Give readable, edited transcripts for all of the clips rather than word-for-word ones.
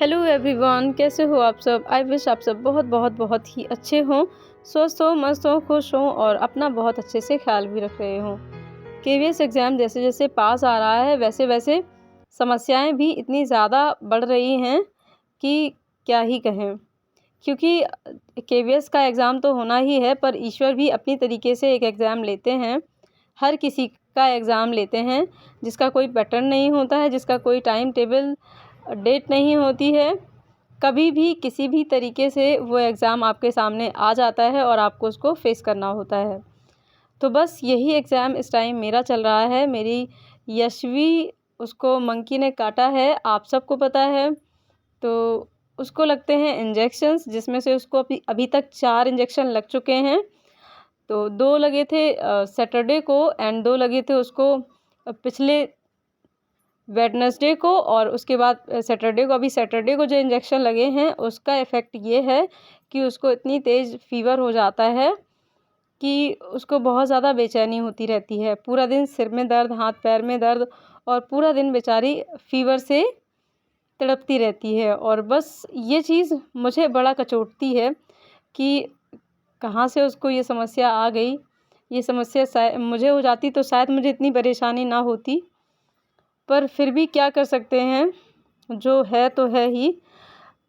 Hello everyone, कैसे हो आप सब। आई विश आप सब बहुत बहुत बहुत ही अच्छे हों, स्वस्थ हो, मस्त हो, खुश हों और अपना बहुत अच्छे से ख्याल भी रख रहे हों। केवीएस एग्ज़ाम जैसे जैसे पास आ रहा है वैसे वैसे समस्याएं भी इतनी ज़्यादा बढ़ रही हैं कि क्या ही कहें। क्योंकि केवीएस का एग्ज़ाम तो होना ही है, पर ईश्वर भी अपनी तरीके से एक एग्ज़ाम लेते हैं। हर किसी का एग्ज़ाम लेते हैं जिसका कोई पैटर्न नहीं होता है, जिसका कोई टाइम टेबल डेट नहीं होती है। कभी भी किसी भी तरीके से वो एग्ज़ाम आपके सामने आ जाता है और आपको उसको फेस करना होता है। तो बस यही एग्ज़ाम इस टाइम मेरा चल रहा है। मेरी यशवी, उसको मंकी ने काटा है, आप सबको पता है। तो उसको लगते हैं इंजेक्शंस, जिसमें से उसको अभी तक 4 इंजेक्शन लग चुके हैं। तो 2 लगे थे सैटरडे को एंड 2 लगे थे उसको पिछले वेडनेसडे को और उसके बाद सैटरडे को। अभी सैटरडे को जो इंजेक्शन लगे हैं उसका इफ़ेक्ट ये है कि उसको इतनी तेज़ फ़ीवर हो जाता है कि उसको बहुत ज़्यादा बेचैनी होती रहती है। पूरा दिन सिर में दर्द, हाथ पैर में दर्द और पूरा दिन बेचारी फ़ीवर से तड़पती रहती है। और बस ये चीज़ मुझे बड़ा कचोटती है कि कहाँ से उसको ये समस्या आ गई। ये समस्या मुझे हो जाती तो शायद मुझे इतनी परेशानी ना होती, पर फिर भी क्या कर सकते हैं, जो है तो है ही।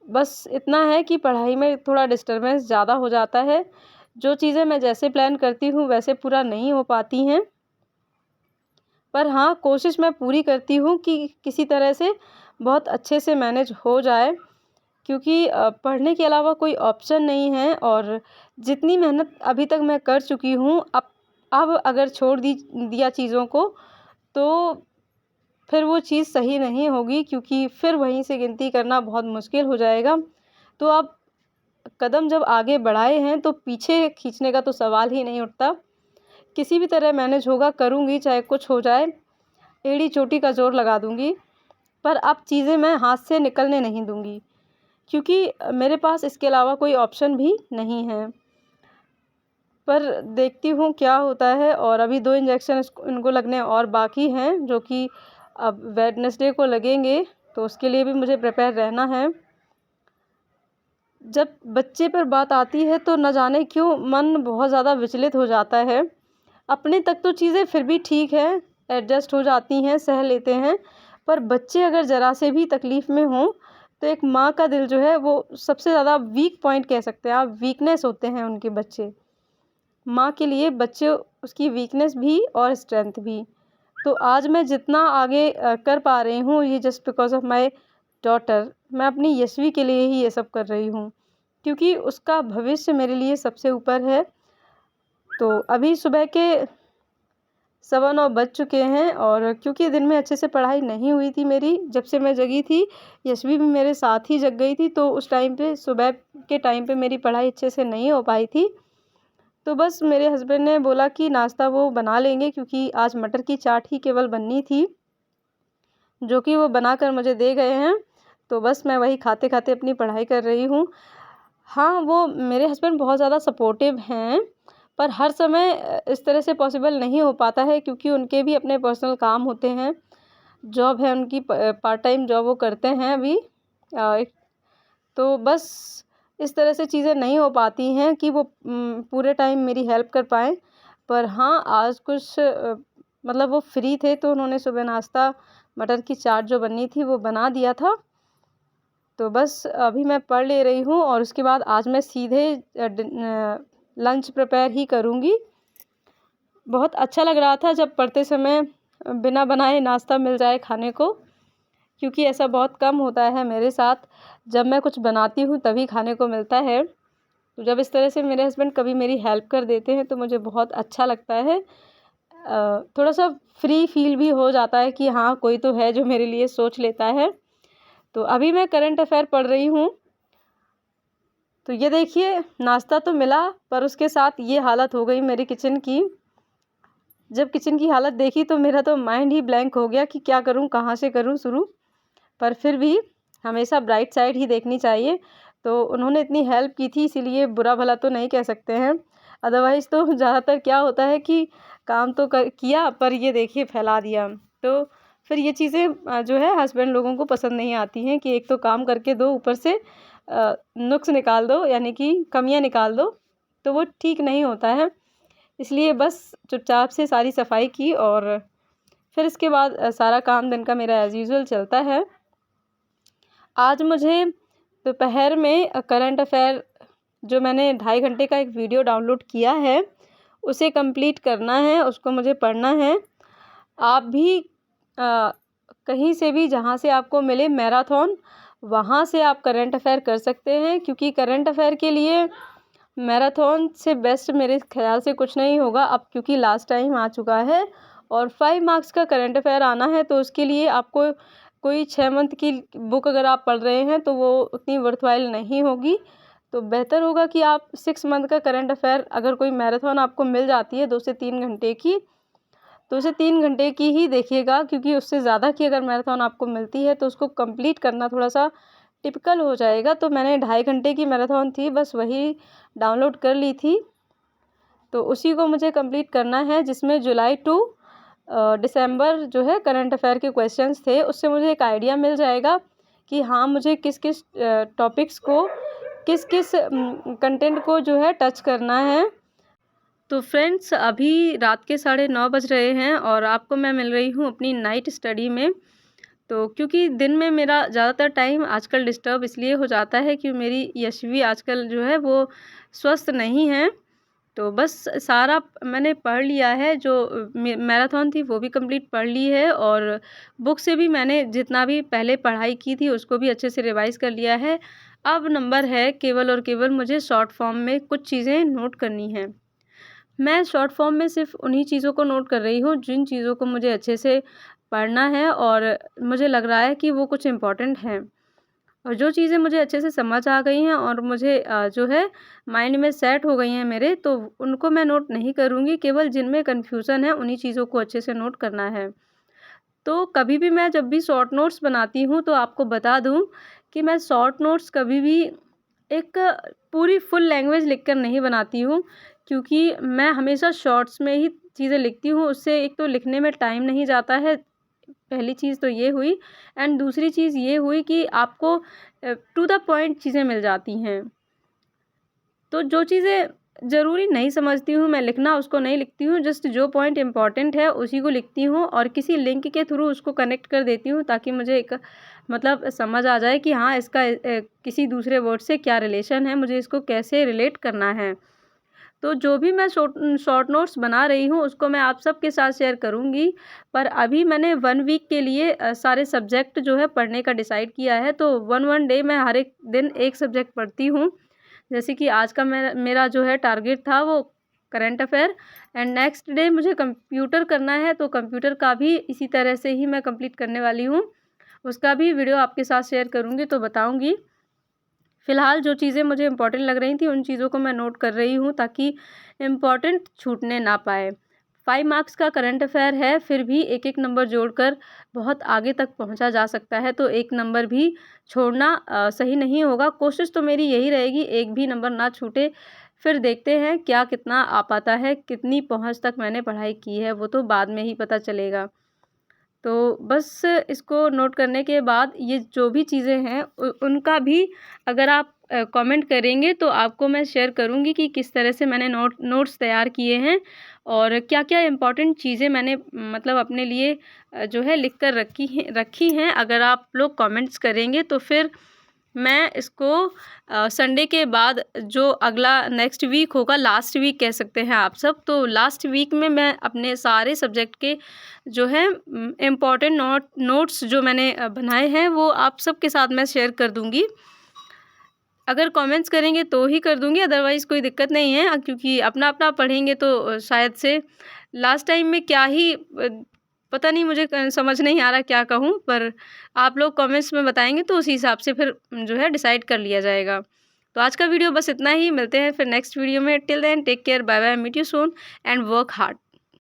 बस इतना है कि पढ़ाई में थोड़ा डिस्टर्बेंस ज़्यादा हो जाता है। जो चीज़ें मैं जैसे प्लान करती हूँ वैसे पूरा नहीं हो पाती हैं। पर हाँ, कोशिश मैं पूरी करती हूँ कि किसी तरह से बहुत अच्छे से मैनेज हो जाए, क्योंकि पढ़ने के अलावा कोई ऑप्शन नहीं है। और जितनी मेहनत अभी तक मैं कर चुकी हूँ, अब अगर छोड़ दिया चीज़ों को तो फिर वो चीज़ सही नहीं होगी, क्योंकि फिर वहीं से गिनती करना बहुत मुश्किल हो जाएगा। तो अब कदम जब आगे बढ़ाए हैं तो पीछे खींचने का तो सवाल ही नहीं उठता। किसी भी तरह मैनेज होगा, करूँगी चाहे कुछ हो जाए, एड़ी चोटी का ज़ोर लगा दूँगी। पर अब चीज़ें मैं हाथ से निकलने नहीं दूँगी, क्योंकि मेरे पास इसके अलावा कोई ऑप्शन भी नहीं है। पर देखती हूँ क्या होता है। और अभी 2 इंजेक्शन इनको लगने और बाकी हैं, जो कि अब वेडनेसडे को लगेंगे, तो उसके लिए भी मुझे प्रिपेयर रहना है। जब बच्चे पर बात आती है तो न जाने क्यों मन बहुत ज़्यादा विचलित हो जाता है। अपने तक तो चीज़ें फिर भी ठीक है, एडजस्ट हो जाती हैं, सह लेते हैं। पर बच्चे अगर ज़रा से भी तकलीफ़ में हों तो एक माँ का दिल जो है वो सबसे ज़्यादा वीक पॉइंट कह सकते हैं आप, वीकनेस होते हैं उनके बच्चे। माँ के लिए बच्चे उसकी वीकनेस भी और स्ट्रेंथ भी। तो आज मैं जितना आगे कर पा रही हूँ, ये just because of my daughter. मैं अपनी यशवी के लिए ही ये सब कर रही हूँ, क्योंकि उसका भविष्य मेरे लिए सबसे ऊपर है। तो अभी सुबह के 9:15 बज चुके हैं और क्योंकि दिन में अच्छे से पढ़ाई नहीं हुई थी मेरी, जब से मैं जगी थी, यशवी भी मेरे साथ ही जग गई थी, तो उस टाइम पे सुबह के टाइम पे मेरी पढ़ाई अच्छे से नहीं हो पाई थी। तो बस मेरे हस्बैंड ने बोला कि नाश्ता वो बना लेंगे, क्योंकि आज मटर की चाट ही केवल बननी थी, जो कि वो बनाकर मुझे दे गए हैं। तो बस मैं वही खाते-खाते अपनी पढ़ाई कर रही हूँ। हाँ, वो मेरे हस्बैंड बहुत ज़्यादा सपोर्टिव हैं, पर हर समय इस तरह से पॉसिबल नहीं हो पाता है, क्योंकि उनके भी अपने पर्सनल काम होते हैं। जॉब है उनकी, पार्ट टाइम जॉब वो करते हैं अभी। एक तो बस इस तरह से चीज़ें नहीं हो पाती हैं कि वो पूरे टाइम मेरी हेल्प कर पाएँ। पर हाँ, आज कुछ मतलब वो फ्री थे तो उन्होंने सुबह नाश्ता मटर की चाट जो बननी थी वो बना दिया था। तो बस अभी मैं पढ़ ले रही हूँ और उसके बाद आज मैं सीधे लंच प्रिपेयर ही करूँगी। बहुत अच्छा लग रहा था जब पढ़ते समय बिना बनाए नाश्ता मिल जाए खाने को, क्योंकि ऐसा बहुत कम होता है मेरे साथ। जब मैं कुछ बनाती हूँ तभी खाने को मिलता है। तो जब इस तरह से मेरे हस्बैंड कभी मेरी हेल्प कर देते हैं तो मुझे बहुत अच्छा लगता है। थोड़ा-सा फ्री फ़ील भी हो जाता है कि हाँ, कोई तो है जो मेरे लिए सोच लेता है। तो अभी मैं करंट अफ़ेयर पढ़ रही हूँ। तो ये देखिए, नाश्ता तो मिला, पर उसके साथ ये हालत हो गई मेरी किचन की। जब किचन की हालत देखी तो मेरा तो माइंड ही ब्लैंक हो गया कि क्या करूँ, कहाँ से करूँ शुरू। पर फिर भी हमेशा ब्राइट साइड ही देखनी चाहिए। तो उन्होंने इतनी हेल्प की थी, इसीलिए बुरा भला तो नहीं कह सकते हैं। अदरवाइज़ तो ज़्यादातर क्या होता है कि काम तो किया, पर ये देखिए फैला दिया। तो फिर ये चीज़ें जो है हस्बैंड लोगों को पसंद नहीं आती हैं कि एक तो काम करके दो, ऊपर से नुक्स निकाल दो, यानी कि कमियाँ निकाल दो, तो वो ठीक नहीं होता है। इसलिए बस चुपचाप से सारी सफाई की और फिर इसके बाद सारा काम दिन का मेरा एज़ यूजुअल चलता है। आज मुझे दोपहर में करंट अफ़ेयर जो मैंने 2.5 घंटे का एक वीडियो डाउनलोड किया है, उसे कंप्लीट करना है, उसको मुझे पढ़ना है। आप भी कहीं से भी जहाँ से आपको मिले मैराथन, वहाँ से आप करंट अफ़ेयर कर सकते हैं, क्योंकि करंट अफ़ेयर के लिए मैराथन से बेस्ट मेरे ख़्याल से कुछ नहीं होगा। अब क्योंकि लास्ट टाइम आ चुका है और 5 मार्क्स का करंट अफ़ेयर आना है, तो उसके लिए आपको कोई 6 मंथ की बुक अगर आप पढ़ रहे हैं तो वो उतनी वर्थवाइल नहीं होगी। तो बेहतर होगा कि आप 6 मंथ का करंट अफ़ेयर अगर कोई मैराथन आपको मिल जाती है 2 से 3 घंटे की, 2 से 3 घंटे की ही देखिएगा, क्योंकि उससे ज़्यादा की अगर मैराथन आपको मिलती है तो उसको कंप्लीट करना थोड़ा-सा टिपिकल हो जाएगा। तो मैंने 2.5 घंटे की मैराथन थी, बस वही डाउनलोड कर ली थी। तो उसी को मुझे कंप्लीट करना है, जिसमें जुलाई टू दिसंबर जो है करंट अफ़ेयर के क्वेश्चंस थे। उससे मुझे एक आइडिया मिल जाएगा कि हाँ, मुझे किस-किस टॉपिक्स को, किस-किस कंटेंट को जो है टच करना है। तो फ्रेंड्स, अभी रात के 9:30 बज रहे हैं और आपको मैं मिल रही हूँ अपनी नाइट स्टडी में। तो क्योंकि दिन में मेरा ज़्यादातर टाइम आजकल डिस्टर्ब इसलिए हो जाता है कि मेरी यशवी आजकल जो है वो स्वस्थ नहीं है। तो बस सारा मैंने पढ़ लिया है, जो मैराथन थी वो भी कंप्लीट पढ़ ली है और बुक से भी मैंने जितना भी पहले पढ़ाई की थी उसको भी अच्छे से रिवाइज़ कर लिया है। अब नंबर है केवल और केवल मुझे शॉर्ट फॉर्म में कुछ चीज़ें नोट करनी हैं। मैं शॉर्ट फॉर्म में सिर्फ़ उन्हीं चीज़ों को नोट कर रही हूँ जिन चीज़ों को मुझे अच्छे से पढ़ना है और मुझे लग रहा है कि वो कुछ इम्पोर्टेंट हैं। और जो चीज़ें मुझे अच्छे से समझ आ गई हैं और मुझे जो है माइंड में सेट हो गई हैं मेरे, तो उनको मैं नोट नहीं करूँगी, केवल जिनमें कन्फ्यूज़न है उन्हीं चीज़ों को अच्छे से नोट करना है। तो कभी भी मैं जब भी शॉर्ट नोट्स बनाती हूँ तो आपको बता दूँ कि मैं शॉर्ट नोट्स कभी भी एक पूरी फुल लैंग्वेज लिखकर नहीं बनाती हूँ, क्योंकि मैं हमेशा शॉर्ट्स में ही चीज़ें लिखती हूँ। उससे एक तो लिखने में टाइम नहीं जाता है, पहली चीज़ तो ये हुई, एंड दूसरी चीज़ ये हुई कि आपको टू द पॉइंट चीज़ें मिल जाती हैं। तो जो चीज़ें ज़रूरी नहीं समझती हूँ मैं लिखना, उसको नहीं लिखती हूँ, जस्ट जो पॉइंट इम्पॉर्टेंट है उसी को लिखती हूँ और किसी लिंक के थ्रू उसको कनेक्ट कर देती हूँ, ताकि मुझे एक मतलब समझ आ जाए कि हाँ, इसका किसी दूसरे वर्ड से क्या रिलेशन है, मुझे इसको कैसे रिलेट करना है। तो जो भी मैं शॉर्ट नोट्स बना रही हूँ उसको मैं आप सबके साथ शेयर करूँगी। पर अभी मैंने 1 वीक के लिए सारे सब्जेक्ट जो है पढ़ने का डिसाइड किया है। तो 1 डे मैं हर एक दिन एक सब्जेक्ट पढ़ती हूँ। जैसे कि आज का मेरा जो है टारगेट था वो current affair, and next day मुझे कंप्यूटर करना है, तो कंप्यूटर का भी इसी तरह से ही मैं कंप्लीट करने वाली हूँ। उसका भी वीडियो आपके साथ शेयर करूँगी तो बताऊँगी। फ़िलहाल जो चीज़ें मुझे इम्पोर्टेंट लग रही थी उन चीज़ों को मैं नोट कर रही हूँ, ताकि इम्पोर्टेंट छूटने ना पाए। 5 मार्क्स का करंट अफ़ेयर है, फिर भी एक-एक नंबर जोड़कर बहुत आगे तक पहुँचा जा सकता है, तो एक नंबर भी छोड़ना सही नहीं होगा। कोशिश तो मेरी यही रहेगी एक भी नंबर ना छूटे। फिर देखते हैं क्या कितना आ पाता है, कितनी पहुँच तक मैंने पढ़ाई की है, वो तो बाद में ही पता चलेगा। तो बस इसको नोट करने के बाद ये जो भी चीज़ें हैं उनका भी अगर आप कमेंट करेंगे तो आपको मैं शेयर करूँगी कि किस तरह से मैंने नोट्स तैयार किए हैं और क्या-क्या इम्पोर्टेंट चीज़ें मैंने मतलब अपने लिए जो है लिख कर रखी हैं। अगर आप लोग कमेंट्स करेंगे तो फिर मैं इसको संडे के बाद जो अगला नेक्स्ट वीक होगा, लास्ट वीक कह सकते हैं आप सब, तो लास्ट वीक में मैं अपने सारे सब्जेक्ट के जो है इम्पोर्टेंट नोट्स जो मैंने बनाए हैं वो आप सबके साथ मैं शेयर कर दूँगी। अगर कमेंट्स करेंगे तो ही कर दूँगी, अदरवाइज़ कोई दिक्कत नहीं है, क्योंकि अपना-अपना पढ़ेंगे तो शायद से लास्ट टाइम में क्या ही पता नहीं, मुझे समझ नहीं आ रहा क्या कहूँ, पर आप लोग कमेंट्स में बताएँगे तो उसी हिसाब से फिर जो है डिसाइड कर लिया जाएगा। तो आज का वीडियो बस इतना ही, मिलते हैं फिर नेक्स्ट वीडियो में। Till then take care, bye bye, meet you soon and work hard.